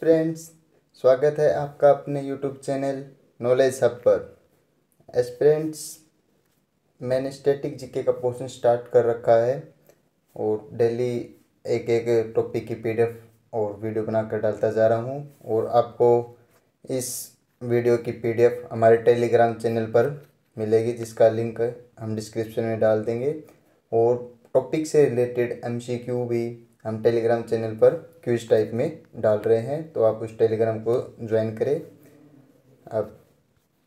Aspirants, स्वागत है आपका अपने यूट्यूब चैनल नॉलेज हब पर। एस्पिरेंट्स, मैंने स्टैटिक जीके का पोर्शन स्टार्ट कर रखा है और डेली एक एक टॉपिक की पीडीएफ और वीडियो बनाकर डालता जा रहा हूं। और आपको इस वीडियो की पीडीएफ हमारे टेलीग्राम चैनल पर मिलेगी, जिसका लिंक हम डिस्क्रिप्शन में डाल देंगे। और टॉपिक से रिलेटेड एमसीक्यू भी हम टेलीग्राम चैनल पर क्विज टाइप में डाल रहे हैं, तो आप उस टेलीग्राम को ज्वाइन करें। अब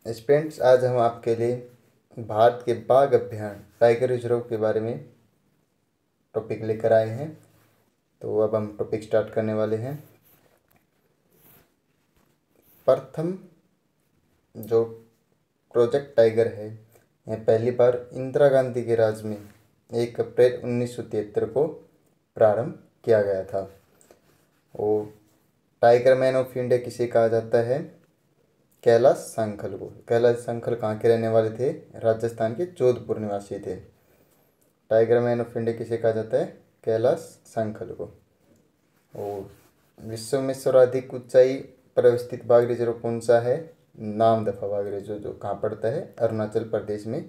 स्टूडेंट्स, आज हम आपके लिए भारत के बाघ अभ्यारण्य टाइगर रिजर्व के बारे में टॉपिक लेकर आए हैं। तो अब हम टॉपिक स्टार्ट करने वाले हैं। प्रथम जो प्रोजेक्ट टाइगर है, यह पहली बार इंदिरा गांधी के राज में 1 अप्रैल 1973 को प्रारंभ किया गया था। और टाइगर मैन ऑफ इंडिया किसे कहा जाता है? कैलाश सांखल को। कैलाश सांखल कहाँ के रहने वाले थे? राजस्थान के जोधपुर निवासी थे। टाइगर मैन ऑफ इंडिया किसे कहा जाता है? कैलाश सांखल को। और विश्व में सर्वाधिक ऊंचाई पर अवस्थित बाघ रिजर्व कौन सा है? नामदफा बाघ रिजर्व, जो कहाँ पड़ता है? अरुणाचल प्रदेश में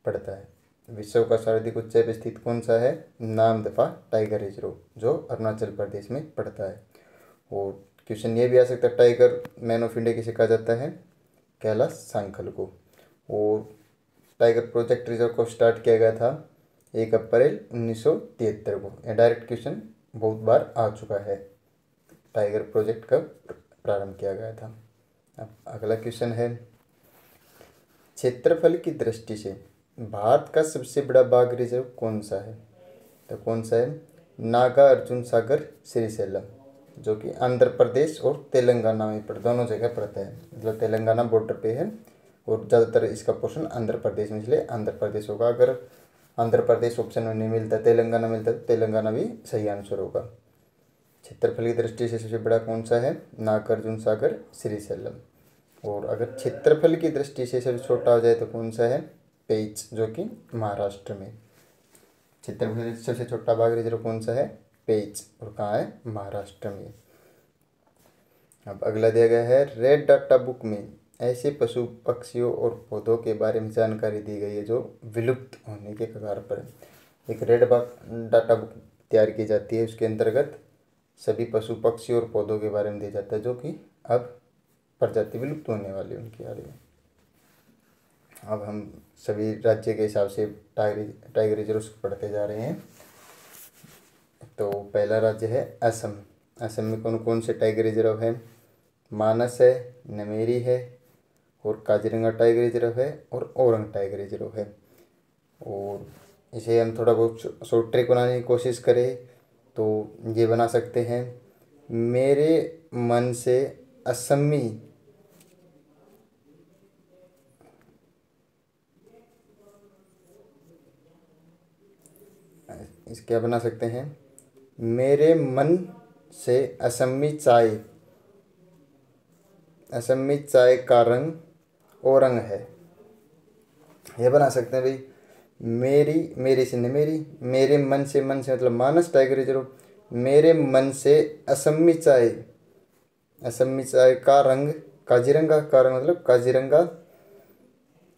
पड़ता है। विश्व का सर्वाधिक ऊंचाई पर स्थित कौन सा है? नामदफा टाइगर रिजर्व, जो अरुणाचल प्रदेश में पड़ता है। और क्वेश्चन ये भी आ सकता है, टाइगर मैन ऑफ इंडिया किसे कहा जाता है? कैलाश सांखल को। और टाइगर प्रोजेक्ट रिजर्व को स्टार्ट किया गया था 1 अप्रैल 1973 को। यह डायरेक्ट क्वेश्चन बहुत बार आ चुका है। टाइगर प्रोजेक्ट कब प्रारंभ किया गया था? अब अगला क्वेश्चन है, क्षेत्रफल की दृष्टि से भारत का सबसे बड़ा बाघ रिजर्व कौन सा है? तो कौन सा है? नागार्जुन सागर श्रीशैलम, जो कि आंध्र प्रदेश और तेलंगाना में दोनों जगह पड़ता है। मतलब तेलंगाना बॉर्डर पे है और ज़्यादातर इसका पोर्शन आंध्र प्रदेश में, इसलिए आंध्र प्रदेश होगा। अगर आंध्र प्रदेश ऑप्शन में नहीं मिलता, तेलंगाना मिलता है, तो तेलंगाना भी सही आंसर होगा। क्षेत्रफल की दृष्टि से सबसे बड़ा कौन सा है? नागार्जुन सागर श्रीशैलम। और अगर क्षेत्रफल की दृष्टि से सबसे छोटा हो जाए तो कौन सा है? पेंच, जो कि महाराष्ट्र में। क्षेत्रफल सबसे छोटा बाघ रिजर्व कौन सा है? पेंच, और कहाँ है? महाराष्ट्र में। अब अगला दिया गया है, रेड डाटा बुक में ऐसे पशु पक्षियों और पौधों के बारे में जानकारी दी गई है जो विलुप्त होने के कगार पर है। एक रेड डाटा बुक तैयार की जाती है, उसके अंतर्गत सभी पशु पक्षी और पौधों के बारे में दिया जाता है जो कि अब प्रजाति विलुप्त होने वाली है उनके बारे में। अब हम सभी राज्य के हिसाब से टाइगर रिजर्व पढ़ते जा रहे हैं। तो पहला राज्य है असम। असम में कौन कौन से टाइगर रिजर्व है? मानस है, नमेरी है, और काजीरंगा टाइगर रिजर्व है, और औरंग टाइगर रिजर्व है। और इसे हम थोड़ा बहुत शॉर्ट ट्रिक बनाने की कोशिश करें तो ये बना सकते हैं, मेरे मन से असमी इस क्या बना सकते हैं, मेरे मन से असमी चाय का रंग औरंग है। ये बना सकते हैं भाई, मेरी से न मेरी, मेरे मन से मतलब मानस टाइगर रिजर्व, मेरे मन से असमी चाय का रंग काजीरंगा का रंग, मतलब काजीरंगा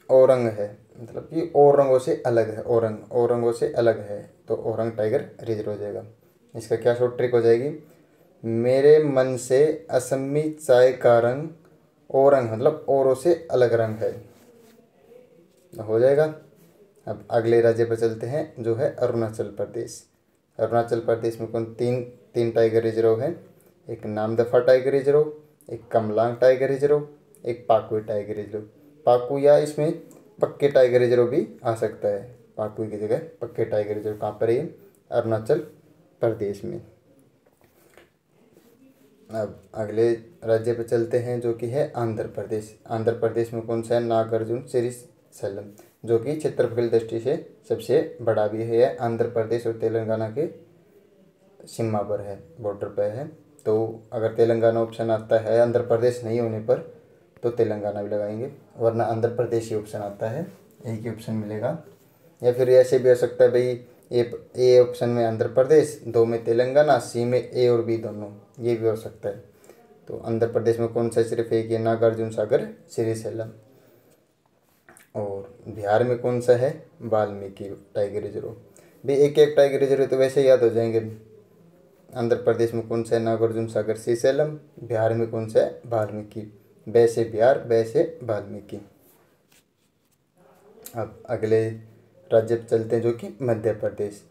औरंग है, मतलब कि औरंगों से अलग है। औरंगों से अलग है, तो औरंग टाइगर रिजर्व हो जाएगा। इसका क्या शॉर्ट ट्रिक हो जाएगी, मेरे मन से असमी चाय का रंग औरंग, मतलब औरों से अलग रंग है, हो जाएगा। अब अगले राज्य पर चलते हैं, जो है अरुणाचल प्रदेश। अरुणाचल प्रदेश में कौन तीन टाइगर रिजर्व है? एक नामदफा टाइगर रिजर्व, एक कमलांग टाइगर रिजर्व, एक पाकुई टाइगर रिजर्व। पाकु या इसमें पक्के टाइगर रिजर्व भी आ सकता है। पाकुई की जगह पक्के टाइगर रिजर्व कहाँ पर है? अरुणाचल प्रदेश में। अब अगले राज्य पर चलते हैं, जो कि है आंध्र प्रदेश। आंध्र प्रदेश में कौन सा है? नागार्जुन श्रीशैलम, जो कि क्षेत्रफल दृष्टि से सबसे बड़ा भी है। आंध्र प्रदेश और तेलंगाना के सीमा पर है, बॉर्डर पर है। तो अगर तेलंगाना ऑप्शन आता है आंध्र प्रदेश नहीं होने पर, तो तेलंगाना भी लगाएंगे, वरना आंध्र प्रदेश ही ऑप्शन आता है, एक ही ऑप्शन मिलेगा। या फिर ऐसे भी हो सकता है भाई, ए ऑप्शन में आंध्र प्रदेश, 2 में तेलंगाना, सी में ए और बी दोनों, ये भी हो सकता है। तो आंध्र प्रदेश में कौन सा सिर्फ एक है, नागार्जुन सागर श्रीशैलम। और बिहार में कौन सा है, वाल्मीकि टाइगर रिजर्व। भी एक एक टाइगर रिजर्व तो वैसे याद हो जाएंगे। आंध्र प्रदेश में कौन सा है, नागार्जुन सागर श्रीशैलम। बिहार में कौन सा है, वाल्मीकि। ब से बिहार, ब से वाल्मीकि। अब अगले राज्य पे चलते हैं जो कि मध्य प्रदेश।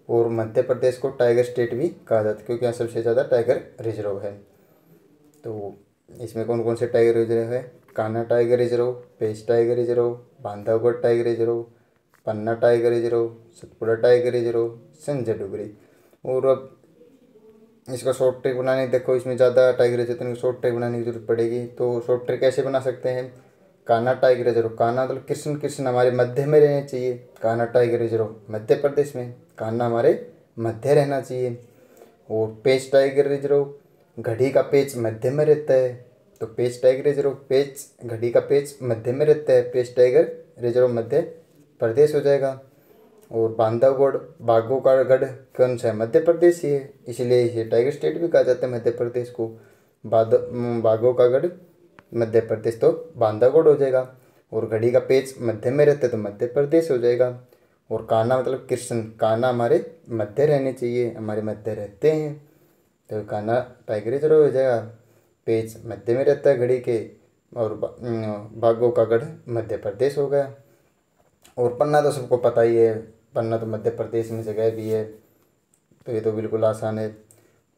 और मध्य प्रदेश को टाइगर स्टेट भी कहा जाता है क्योंकि यहाँ सबसे ज़्यादा टाइगर रिजर्व है। तो इसमें कौन कौन से टाइगर रिजर्व है, Kanha tiger reserve, Pench tiger reserve, Bandhavgarh tiger reserve, Panna tiger reserve, Satpura tiger reserve, Sanjay Dugri. और अब इसका शॉर्ट ट्रिक बनाने, देखो इसमें ज़्यादा टाइगर रिजर्व तो शॉर्ट ट्रिक बनाने की जरूरत पड़ेगी। तो शॉर्ट ट्रिक कैसे बना सकते हैं, कान्हा टाइगर रिजर्व, कान्हा मतलब कृष्ण, कृष्ण हमारे मध्य में रहने चाहिए। कान्हा टाइगर रिजर्व मध्य प्रदेश में, कान्हा हमारे मध्य रहना चाहिए। और पेंच टाइगर रिजर्व, घड़ी का पेच मध्य में रहता है, तो पेंच टाइगर रिजर्व, पेच घड़ी का पेच मध्य में रहता है, पेंच टाइगर रिजर्व मध्य प्रदेश हो जाएगा। और बांधवगढ़, बाघों का गढ़ कौन सा है, मध्य प्रदेश ही है, इसलिए ये टाइगर स्टेट भी कहा जाता है मध्य प्रदेश को। बाघों का गढ़ मध्य प्रदेश, तो बांधवगढ़ हो जाएगा। और घड़ी का पेच मध्य में रहता है तो मध्य प्रदेश हो जाएगा। और कान्हा मतलब कृष्ण, कान्हा हमारे मध्य रहने चाहिए, हमारे मध्य रहते हैं, तो कान्हा टाइगर रिजर्व हो जाएगा। पेच मध्य में रहता है घड़ी के। और बाघों का गढ़ मध्य प्रदेश हो गया। और पन्ना तो सबको पता ही है, पन्ना तो मध्य प्रदेश में जगह भी है, तो ये तो बिल्कुल आसान है।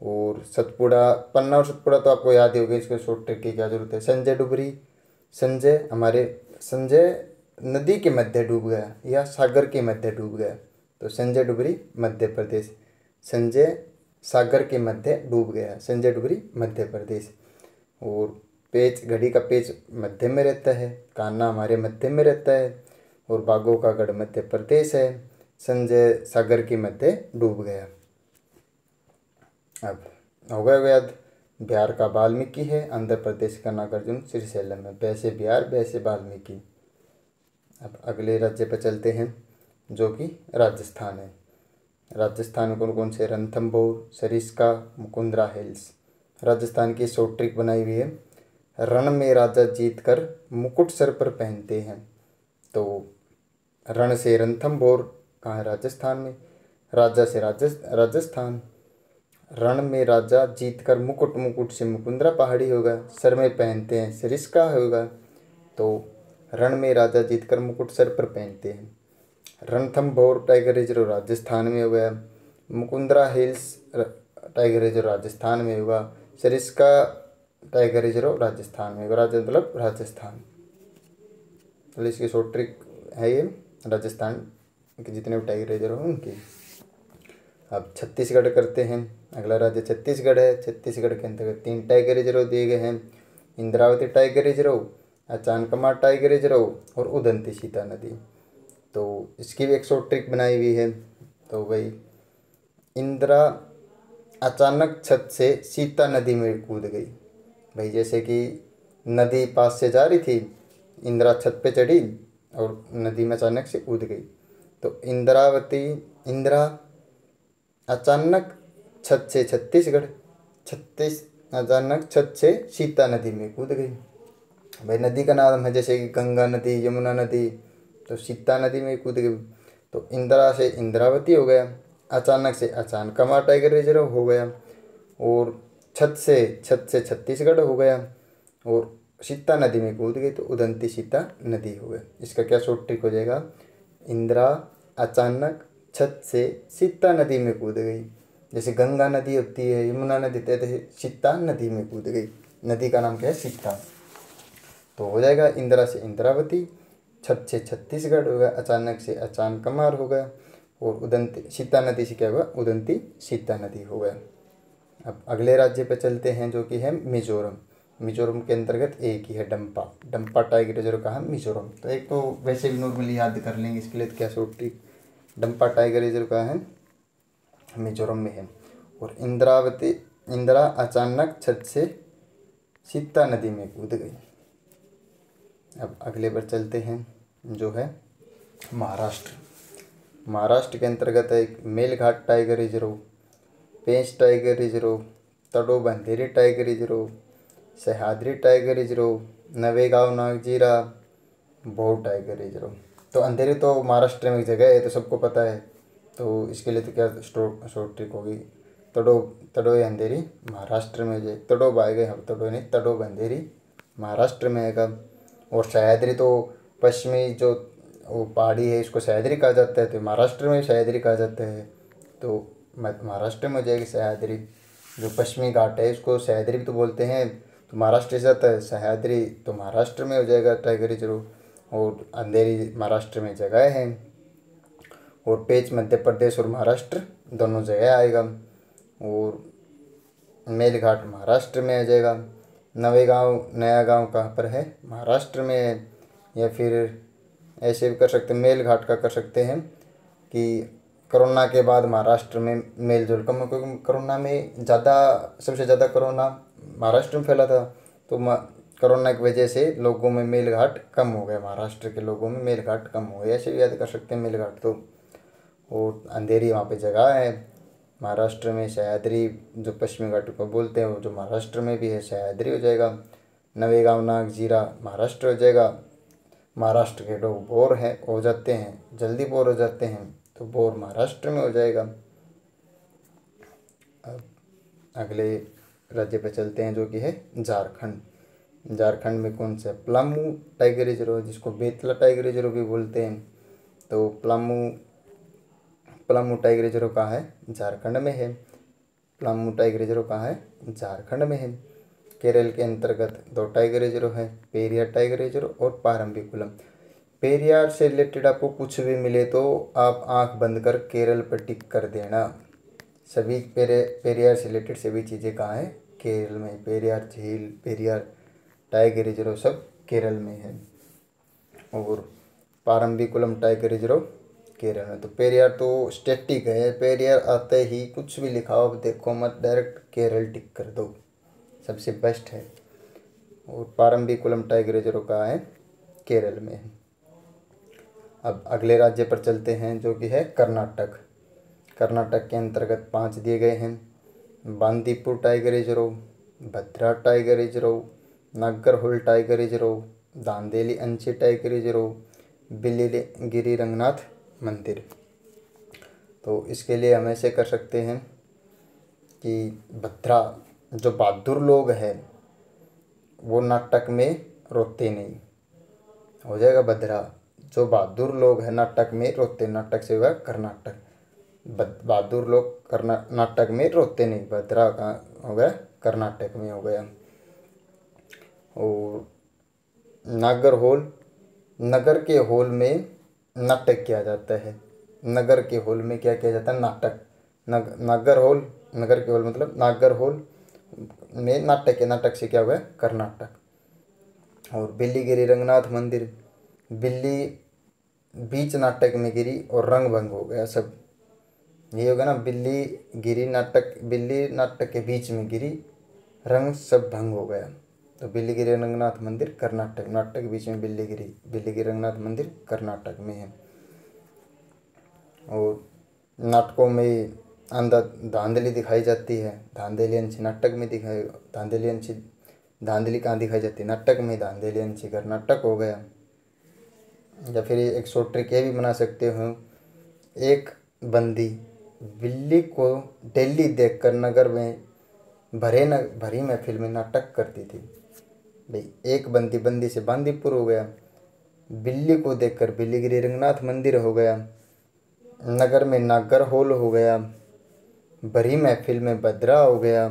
और सतपुड़ा, पन्ना और सतपुड़ा तो आपको याद ही होगा, इसके शॉर्ट ट्रिक की क्या जरूरत है। संजय डुबरी, संजय हमारे, संजय नदी के मध्य डूब गया या सागर के मध्य डूब गया, तो संजय डुबरी मध्य प्रदेश। संजय सागर के मध्य डूब गया, संजय डुबरी मध्य प्रदेश। और पेच, घड़ी का पेच मध्य में रहता है, कान्हा हमारे मध्य में रहता है। और बाघों का गढ़ मध्य प्रदेश है, संजय सागर के मध्य डूब गया। अब हो गया याद, बिहार का वाल्मीकि है, आंध्र प्रदेश का नागार्जुन श्रीशैलम है। वैसे बिहार, वैसे वाल्मीकि। अब अगले राज्य पर चलते हैं जो कि राजस्थान है। राजस्थान में कौन कौन से, रणथंभौर, सरिस्का, मुकुंदरा हिल्स। राजस्थान की शॉर्ट ट्रिक बनाई हुई है, रण में राजा जीत कर मुकुट सर पर पहनते हैं। तो रण से रणथंभौर कहाँ है, राजस्थान में। राजा से राजस्थान। रण में राजा जीत कर मुकुट, मुकुट से मुकुंदरा पहाड़ी होगा। सर में पहनते हैं, सरिस्का होगा। तो रण में राजा जीत कर मुकुट सर पर पहनते हैं। रणथंभौर टाइगर रिजर्व राजस्थान में हो गया। Mukundra hills tiger reserve Rajasthan में होगा। सरिस्का टाइगर रिजर्व राजस्थान में होगा, मतलब राजस्थान। तो इसकी शॉर्ट ट्रिक है ये, राजस्थान के जितने भी टाइगर रिजर्व हैं उनकी। अब छत्तीसगढ़ करते हैं। अगला राज्य छत्तीसगढ़ है। छत्तीसगढ़ के अंतर्गत 3 टाइगर रिजर्व दिए गए हैं, Indravati tiger reserve, Achanakmar tiger reserve और उदंती सीता नदी। तो इसकी भी एक शॉर्ट ट्रिक बनाई हुई है। तो भाई, इंदिरा अचानक छत से सीता नदी में कूद गई। भाई जैसे कि नदी पास से जा रही थी, इंदिरा छत पे चढ़ी और नदी में अचानक से कूद गई। तो इंदिरा अचानक छत से छत्तीसगढ़, अचानक छत से सीता नदी में कूद गई। भाई नदी का नाम है जैसे कि गंगा नदी, यमुना नदी, तो सीता नदी में कूद गई। तो इंदिरा से इंद्रावती हो गया, अचानक से अचानकमार टाइगर रिजर्व हो गया, और छत से छत्तीसगढ़ हो गया, और सीता नदी में कूद गई तो उदंती सीता नदी हो गया। इसका क्या शॉर्ट ट्रिक हो जाएगा, इंदिरा अचानक छत से सीता नदी में कूद गई। जैसे गंगा नदी होती है, यमुना नदी होती है, सीता नदी में कूद गई। नदी का नाम क्या है, सीता। तो हो जाएगा इंदिरा से इंद्रावती, छत से छत्तीसगढ़ हो गया, अचानक से अचानकमार हो गया, और उदंती सीता नदी से क्या हुआ, उदंती सीता नदी हो गया। अब अगले राज्य पे चलते हैं जो कि है मिजोरम। मिजोरम के अंतर्गत एक ही है डंपा, डंपा टाइगर रिजर्व कहाँ, मिजोरम। तो एक तो वैसे भी नॉर्मली याद कर लेंगे, इसके लिए तो क्या short trick, Dampa tiger reserve कहाँ है, मिजोरम में है। और इंदिरा अचानक छत से सीता नदी में कूद गई। अब अगले पर चलते हैं जो है महाराष्ट्र। महाराष्ट्र के अंतर्गत है एक Melghat tiger reserve, Pench tiger reserve, Tadoba Andhari tiger reserve, Sahyadri tiger reserve, Navegaon Nagzira, Bor tiger reserve. तो अंधेरी तो महाराष्ट्र में एक जगह है, तो सबको पता है, तो इसके लिए तो क्या शॉर्ट ट्रिक होगी। तड़ोई अंधेरी महाराष्ट्र में है। तड़ोब आएगा, हम तड़ोई नहीं, तड़ोब अंधेरी महाराष्ट्र में आएगा। और सह्याद्री तो पश्चिमी जो वो पहाड़ी है, इसको सह्याद्री कहा जाता है, तो महाराष्ट्र में सह्याद्री कहा जाता है, तो महाराष्ट्र में हो जाएगी सह्याद्री। जो पश्चिमी घाट है इसको सह्याद्री भी तो बोलते हैं, तो महाराष्ट्र से आता है सह्याद्री, तो महाराष्ट्र में हो जाएगा टाइगर रिजर्व। और अंधेरी महाराष्ट्र में जगह है। और पेंच मध्य प्रदेश और महाराष्ट्र दोनों जगह आएगा। और मेलघाट महाराष्ट्र में आ जाएगा। नवेगांव नया गांव कहाँ पर है, महाराष्ट्र में है। या फिर ऐसे भी कर सकते हैं, मेलघाट का कर सकते हैं कि कोरोना के बाद महाराष्ट्र में मेल जोल कम, क्योंकि कोरोना में सबसे ज़्यादा कोरोना महाराष्ट्र में फैला था, तो कोरोना की वजह से लोगों में मेलघाट कम हो गया, महाराष्ट्र के लोगों में मेलघाट कम हो गया, ऐसे भी याद कर सकते हैं मेलघाट तो। और अंधेरी वहाँ पे जगह है महाराष्ट्र में। सह्याद्री जो पश्चिमी घाट को बोलते हैं, वो जो महाराष्ट्र में भी है, सह्याद्री हो जाएगा। नवेगांव नागजीरा महाराष्ट्र हो जाएगा। महाराष्ट्र के लोग बोर हो जाते हैं, जल्दी बोर हो जाते हैं, तो बोर महाराष्ट्र में हो जाएगा। अब अगले राज्य पे चलते हैं, जो कि है झारखंड। झारखंड में कौन सा, पलामू टाइगर रिजर्व, जिसको बेतला टाइगर रिजर्व भी बोलते हैं। तो पलामू टाइगर रिजर्व कहाँ है, झारखंड में है। पलामू टाइगर रिजर्व कहाँ है, झारखंड में है। केरल के अंतर्गत 2 टाइगर रिजर्व है, पेरियार टाइगर रिजर्व और पारंबीकुलम। पेरियार से रिलेटेड आपको कुछ भी मिले तो आप आंख बंद कर केरल पर टिक कर देना। सभी पेरियार से रिलेटेड सभी चीज़ें कहाँ हैं, केरल में। पेरियार झील, पेरियार टाइगर रिजर्व सब केरल में है। और पारंबीकुलम टाइगर रिजर्व केरल में। तो पेरियार तो स्टैटिक है, पेरियार आते ही कुछ भी लिखा हो, अब देखो मत, डायरेक्ट केरल टिक कर दो, सबसे बेस्ट है। और पारंबीकुलम टाइगर रिजर्व कहाँ है, केरल में है। अब अगले राज्य पर चलते हैं, जो कि है कर्नाटक। कर्नाटक के अंतर्गत 5 दिए गए हैं। Bandipur tiger reserve, Bhadra tiger reserve, Nagarhole tiger reserve, Dandeli Anshi tiger reserve, Biligiri Ranganath मंदिर। तो इसके लिए हम ऐसे कर सकते हैं कि भद्रा, जो बहादुर लोग हैं वो नाटक में रोते नहीं, हो जाएगा भद्रा। जो बहादुर लोग हैं नाटक में रोते, नाटक से हुआ कर्नाटक। बहादुर लोग नाटक में रोते नहीं, भद्रा का हो गया, कर्नाटक में हो गया। और नागरहोल, नगर के हॉल में नाटक किया जाता है। नगर के हॉल में क्या किया जाता है, नाटक। नागरहोल, नगर के हॉल मतलब नागरहोल में नाटक है, नाटक से क्या हुआ है, कर्नाटक। और बिल्लीगिरी रंगनाथ मंदिर, बिल्ली बीच नाटक में गिरी और रंग भंग हो गया सब, ये होगा ना, बिल्ली गिरी नाटक, बिल्ली नाटक के बीच में गिरी, रंग सब भंग हो गया। तो बिल्लीगिरी रंगनाथ मंदिर कर्नाटक, नाटक के बीच में बिल्लीगिरी रंगनाथ मंदिर कर्नाटक में है। और नाटकों में धांधली दिखाई जाती है, धांधली अंशी नाटक में दिखाई, धांधली कहाँ दिखाई जाती है, नाटक में, धांधली अंशी कर्नाटक हो गया। या फिर एक शॉर्ट ट्रिक ये भी बना सकते हो, एक बंदी बिल्ली को डेली देखकर नगर में भरी महफिल में नाटक करती थी। भाई एक बंदी से बांदीपुर हो गया, बिल्ली को देखकर बिल्लीगिरी रंगनाथ मंदिर हो गया, नगर में नागरहोल हो गया, भरी महफिल में भद्रा हो गया,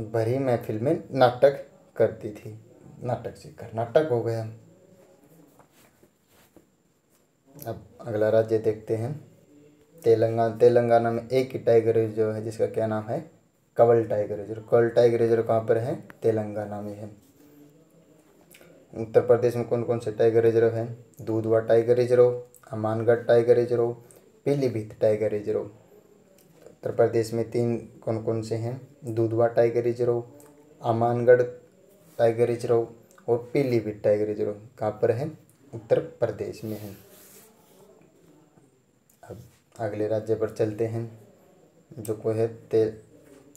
भरी महफिल में नाटक करती थी, नाटक से कर्नाटक हो गया। अब अगला राज्य देखते हैं, तेलंगाना। तेलंगाना में एक ही टाइगर रिजर्व है, जिसका क्या नाम है, कवल टाइगर रिजर्व। कवल टाइगर रिजर्व कहाँ पर है, तेलंगाना में है। उत्तर प्रदेश में कौन कौन से टाइगर रिजर्व हैं, Dudhwa tiger reserve, Amangarh tiger reserve, Pilibhit tiger reserve. Uttar Pradesh में 3 कौन कौन से हैं, Dudhwa tiger reserve, Amangarh tiger reserve और पीलीभीत टाइगर रिजर्व। कहाँ पर है, उत्तर प्रदेश में है। अब अगले राज्य पर चलते हैं, जो को है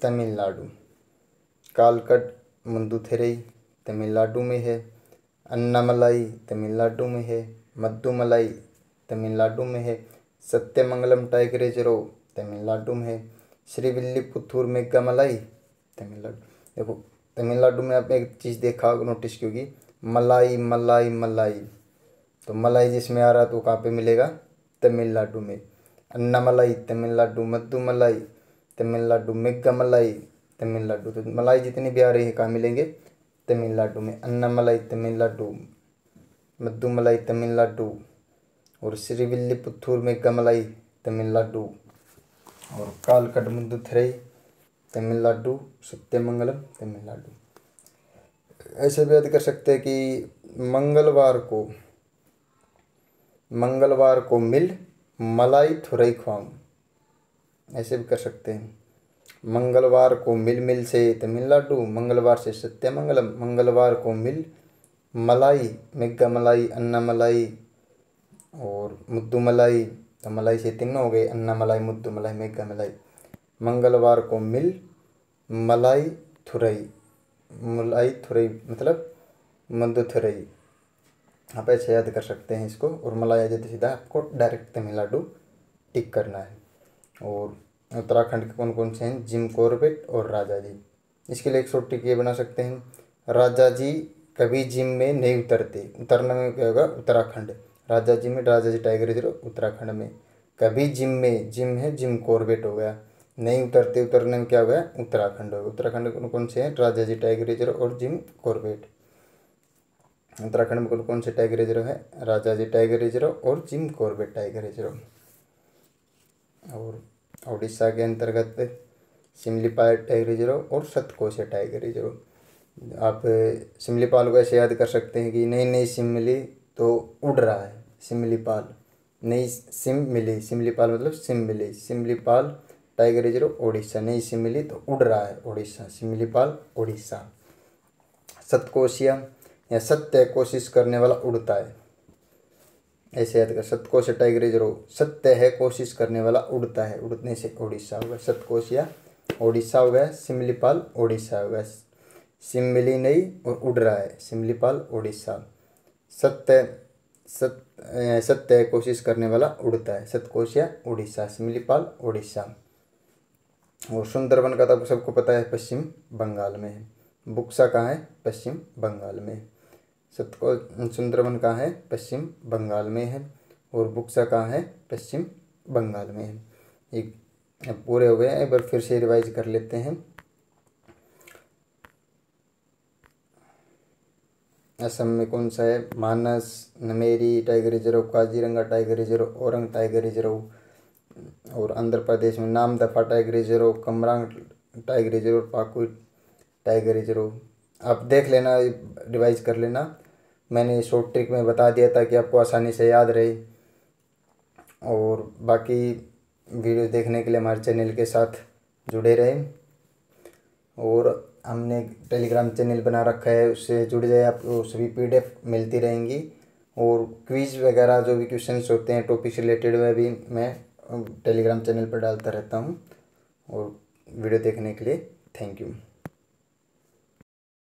तमिलनाडु। कालकट मुंदुथिरई तमिलनाडु में है। अन्नामलाई तमिलनाडु में है। मद्दुमलाई तमिलनाडु में है। सत्यमंगलम टाइगर रिजर्व तमिलनाडु में है। श्रीविल्लीपुथूर मेघामलाई तमिलनाडु। देखो तमिलनाडु में आपने एक चीज़ देखा होगा, नोटिस की होगी, मलाई मलाई मलाई। तो मलाई जिसमें आ रहा है तो कहाँ पे मिलेगा? तमिलनाडु में। अन्नामलाई तमिलनाडु, मद्दुमलाई तमिलनाडु, मेघामलाई तमिलनाडु। तो मलाई जितनी भी आ रही है कहाँ मिलेंगे? तमिलनाडु में। अन्नामलाई तमिलनाडु, मद्दुमलाई तमिलनाडु और श्रीविल्लीपुथूर मेघामलाई तमिलनाडु और कालकट मुंदुथिरई तमिलनाडु, सत्यमंगलम तमिलनाडु। ऐसे भी याद कर सकते हैं कि मंगलवार को मिल मलाई थुरई ख्वाऊं। ऐसे भी कर सकते हैं। मंगलवार को मिल से तमिलनाडु, मंगलवार से सत्यमंगलम, मंगलवार को मिल मलाई, मेघामलाई, अन्नामलाई और मुद्दुमलाई। तो मलाई से तीन हो गए, अन्नामलाई, मुद्दुमलाई, मेघामलाई। मंगलवार को मिल मलाई थुरई, मलाई थुरई मतलब मुंदुथिरई। आप ऐसे याद कर सकते हैं इसको। और मलाई आ जाती सीधा आपको डायरेक्ट तमिलनाडु टिक करना है। और उत्तराखंड के कौन कौन से हैं? जिम कॉर्बेट और राजा जी। इसके लिए एक शॉर्ट ट्रिक ये बना सकते हैं, राजा जी कभी जिम में नहीं उतरते। उतरने में क्या होगा? उत्तराखंड। राजा जी में, राजा जी टाइगर रिजर्व उत्तराखंड में। कभी जिम में, जिम है जिम कॉर्बेट हो गया। नहीं उतरते, उतरने में क्या हो गया? उत्तराखंड हो गया। उत्तराखंड में कौन कौन से हैं? राजा जी टाइगर रिजर्व और जिम कॉर्बेट। उत्तराखंड में कौन कौन से टाइगर रिजर्व है? राजा जी टाइगर रिजर्व और जिम कॉर्बेट टाइगर रिजर्व। और उड़ीसा के अंतर्गत सिमलीपाल टाइगर रिजर्व और सतकोशिया टाइगर रिजर्व। आप सिमलीपाल को ऐसे याद कर सकते हैं कि नई नई सिम मिली तो उड़ रहा है, सिमलीपाल। नई सिम मिली, सिमलीपाल मतलब सिम मिली, सिमलीपाल टाइगर रिजर्व उड़ीसा। नई सिम मिली तो उड़ रहा है उड़ीसा, सिमलीपाल उड़ीसा। सतकोशिया या सत्य कोशिश करने वाला उड़ता है, ऐसे याद कर। सतकोशिया टाइगर रिजर्व सत्य है, कोशिश करने वाला उड़ता है, उड़ने से उड़ीसा होगा। सतकोशिया उड़ीसा हो गया, सिमलीपाल उड़ीसा हो गया। सिम मिली नहीं और उड़ रहा है, सिमलीपाल उड़ीसा। सत्य है, कोशिश करने वाला उड़ता है, सतकोशिया उड़ीसा, सिमलीपाल उड़ीसा। और सुंदरबन का तो आपको सबको पता है, पश्चिम बंगाल में है। बुक्सा कहाँ है? पश्चिम बंगाल में है। सुंदरबन कहाँ है? पश्चिम बंगाल में है। और बुक्सा कहाँ है? पश्चिम बंगाल में है। एक पूरे हो गए, एक बार फिर से रिवाइज कर लेते हैं। असम में कौन सा है? Manas, Nameri tiger reserve, Kaziranga tiger reserve, Orang tiger reserve. और आंध्र प्रदेश में Namdapha tiger reserve, Kamlang tiger reserve, Pakke tiger reserve. आप देख लेना, रिवाइज कर लेना। मैंने शॉर्ट ट्रिक में बता दिया था कि आपको आसानी से याद रहे। और बाकी वीडियो देखने के लिए हमारे चैनल के साथ जुड़े रहें। और हमने टेलीग्राम चैनल बना रखा है, उससे जुड़ जाए, आपको सभी PDF मिलती रहेंगी। और क्विज़ वगैरह जो भी क्वेश्चंस होते हैं टॉपिक से रिलेटेड, वह भी मैं टेलीग्राम चैनल पर डालता रहता हूँ। और वीडियो देखने के लिए थैंक यू।